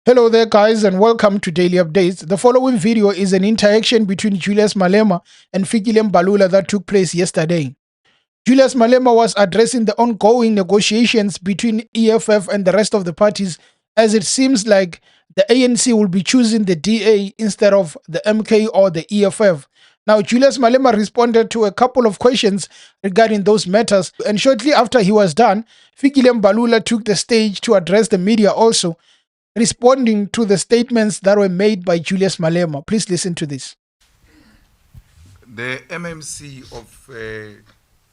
Hello there guys and welcome to Daily Updates. The following video is an interaction between Julius Malema and Fikile Mbalula that took place yesterday. Julius Malema was addressing the ongoing negotiations between EFF and the rest of the parties, as it seems like the ANC will be choosing the DA instead of the MK or the EFF. Now, Julius Malema responded to a couple of questions regarding those matters, and shortly after he was done, Fikile Mbalula took the stage to address the media also, responding to the statements that were made by Julius Malema. Please listen to this. The MMC of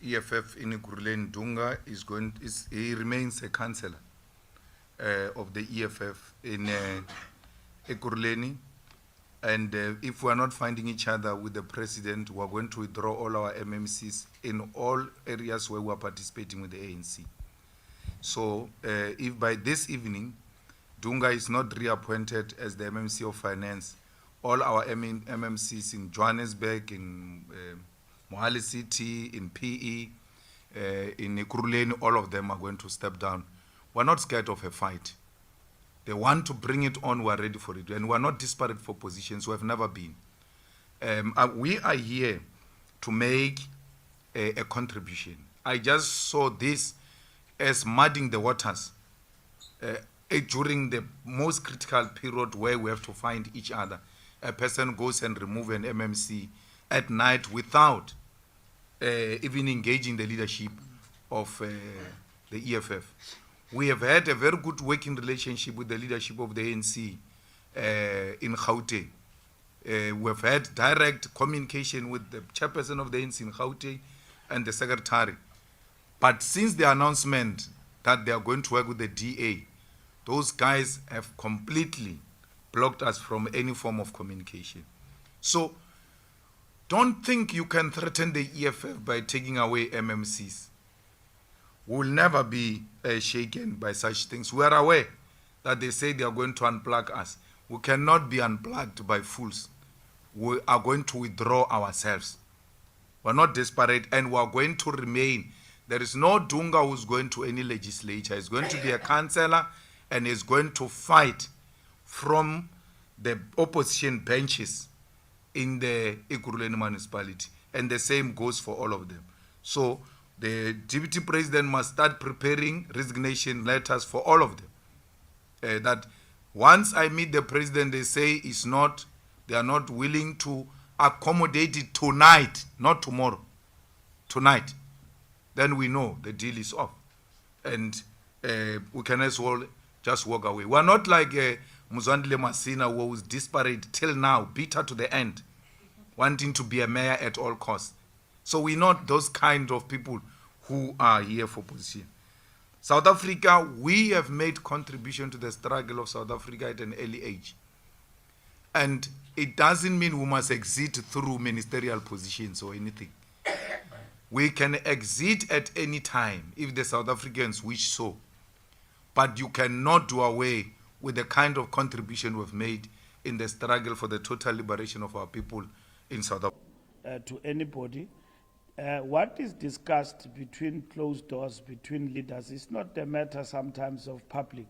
EFF in Ekurhuleni Dunga he remains a councillor of the EFF in Ekurhuleni, and if we are not finding each other with the president, we are going to withdraw all our MMCs in all areas where we are participating with the ANC. So if by this evening Dunga is not reappointed as the MMC of Finance, all our MMCs in Johannesburg, in Mohali City, in PE, in Ekurhuleni, all of them are going to step down. We're not scared of a fight. They want to bring it on, we're ready for it. And we're not desperate for positions, we have never been. We are here to make a contribution. I just saw this as muddying the waters during the most critical period where we have to find each other. A person goes and remove an MMC at night without even engaging the leadership of the EFF. We have had a very good working relationship with the leadership of the ANC in Gauteng. We have had direct communication with the chairperson of the ANC in Gauteng and the secretary. But since the announcement that they are going to work with the DA, those guys have completely blocked us from any form of communication. So don't think you can threaten the EFF by taking away MMCs. We will never be shaken by such things. We are aware that they say they are going to unplug us. We cannot be unplugged by fools. We are going to withdraw ourselves. We're not desperate, and we are going to remain. There is no Dunga who's going to any legislature. It's going to be a councillor, and is going to fight from the opposition benches in the Ekurhuleni municipality. And the same goes for all of them. So the deputy president must start preparing resignation letters for all of them. That once I meet the president, they say they are not willing to accommodate it tonight, not tomorrow, tonight. Then we know the deal is off. And we can as well just walk away. We're not like Muzwandile Masina, who was desperate till now, bitter to the end, wanting to be a mayor at all costs. So we're not those kind of people who are here for position. South Africa, we have made contribution to the struggle of South Africa at an early age. And it doesn't mean we must exit through ministerial positions or anything. We can exit at any time if the South Africans wish so. But you cannot do away with the kind of contribution we've made in the struggle for the total liberation of our people in South Africa. To anybody, what is discussed between closed doors, between leaders, is not a matter sometimes of public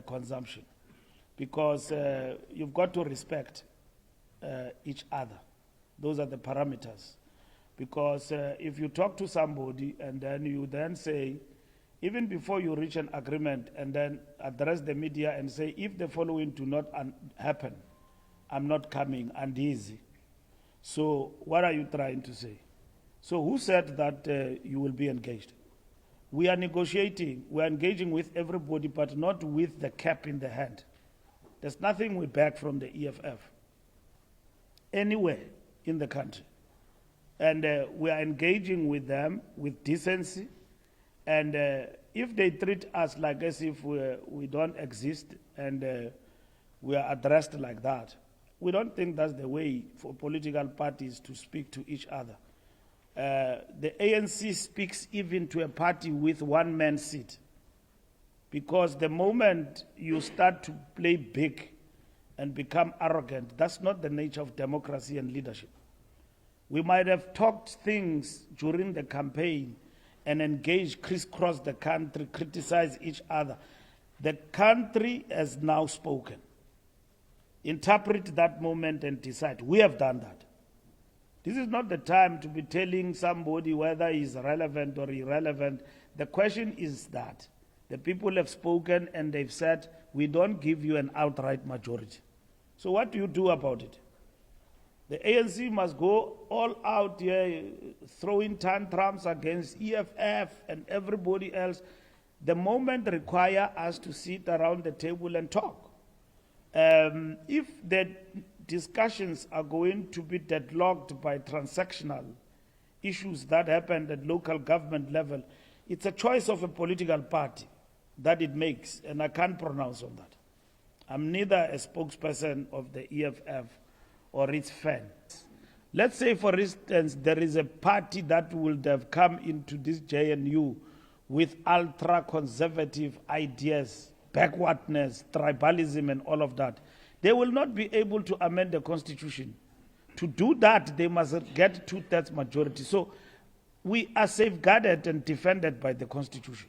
consumption, because you've got to respect each other. Those are the parameters. Because if you talk to somebody and then you then say, even before you reach an agreement, and then address the media and say, if the following do not happen, I'm not coming, and easy. So what are you trying to say? So who said that you will be engaged? We are negotiating, we are engaging with everybody, but not with the cap in the hand. There's nothing we beg from the EFF, anywhere in the country. And we are engaging with them with decency. And if they treat us like as if we don't exist and we are addressed like that, we don't think that's the way for political parties to speak to each other. The ANC speaks even to a party with one man seat, because the moment you start to play big and become arrogant, that's not the nature of democracy and leadership. We might have talked things during the campaign and engage, crisscross the country, criticize each other. The country has now spoken. Interpret that moment and decide. We have done that. This is not the time to be telling somebody whether he's relevant or irrelevant. The question is that the people have spoken and they've said, we don't give you an outright majority. So what do you do about it? The ANC must go all out here, throwing tantrums against EFF and everybody else. The moment require us to sit around the table and talk. If the discussions are going to be deadlocked by transactional issues that happened at local government level, it's a choice of a political party that it makes, and I can't pronounce on that. I'm neither a spokesperson of the EFF or its fan. Let's say, for instance, there is a party that would have come into this JNU with ultra-conservative ideas, backwardness, tribalism, and all of that. They will not be able to amend the constitution. To do that, they must get 2/3 majority. So we are safeguarded and defended by the constitution.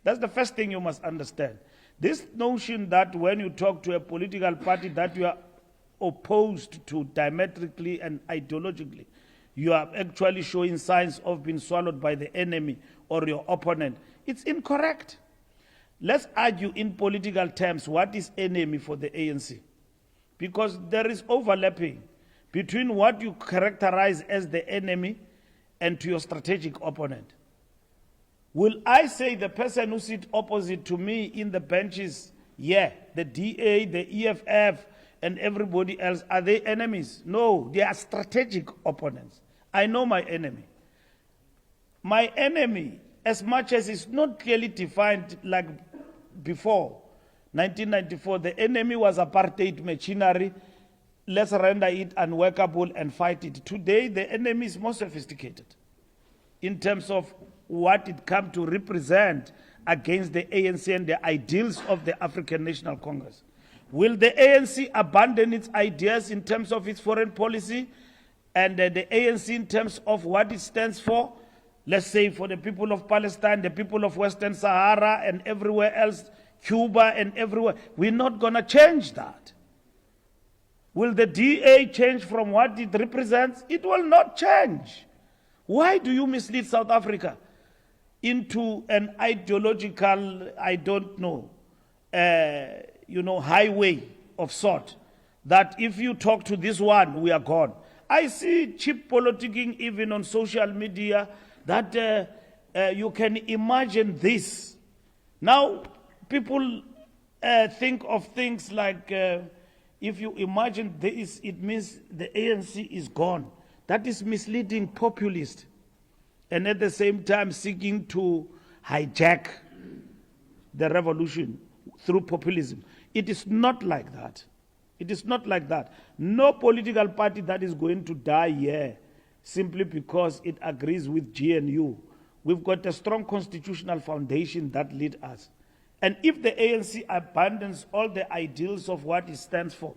That's the first thing you must understand. This notion that when you talk to a political party that you are opposed to diametrically and ideologically, you are actually showing signs of being swallowed by the enemy or your opponent. It's incorrect. Let's argue in political terms what is enemy for the ANC. Because there is overlapping between what you characterize as the enemy and to your strategic opponent. Will I say the person who sits opposite to me in the benches, yeah, the DA, the EFF, and everybody else, are they enemies? No, they are strategic opponents. I know my enemy. My enemy, as much as it's not clearly defined like before 1994, the enemy was apartheid machinery. Let's render it unworkable and fight it. Today, the enemy is more sophisticated in terms of what it comes to represent against the ANC and the ideals of the African National Congress. Will the ANC abandon its ideas in terms of its foreign policy and the ANC in terms of what it stands for? Let's say for the people of Palestine, the people of Western Sahara and everywhere else, Cuba and everywhere. We're not going to change that. Will the DA change from what it represents? It will not change. Why do you mislead South Africa into an ideological, I don't know, highway of sort, that if you talk to this one, we are gone? I see cheap politicking even on social media that you can imagine this. Now, people think of things like, if you imagine this, it means the ANC is gone. That is misleading, populist, and at the same time seeking to hijack the revolution through populism. It is not like that. It is not like that. No political party that is going to die here simply because it agrees with GNU. We've got a strong constitutional foundation that leads us. And if the ANC abandons all the ideals of what it stands for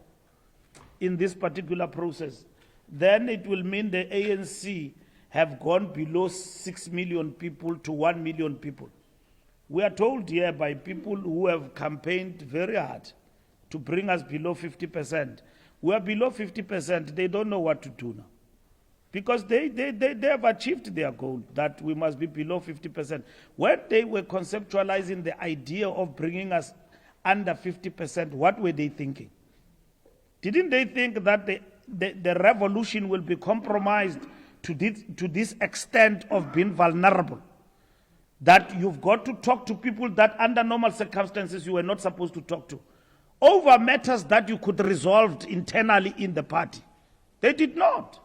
in this particular process, then it will mean the ANC have gone below 6 million people to 1 million people. We are told here by people who have campaigned very hard to bring us below 50%. We are below 50%. They don't know what to do now. Because they have achieved their goal that we must be below 50%. When they were conceptualizing the idea of bringing us under 50%, what were they thinking? Didn't they think that the revolution will be compromised to this extent of being vulnerable? That you've got to talk to people that under normal circumstances you were not supposed to talk to, over matters that you could resolve internally in the party. They did not.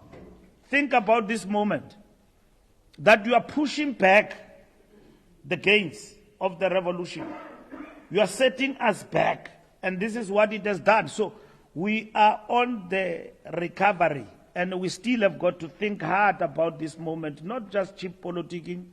Think about this moment, that you are pushing back the gains of the revolution. You are setting us back, and this is what it has done. So we are on the recovery, and we still have got to think hard about this moment, not just cheap politicking,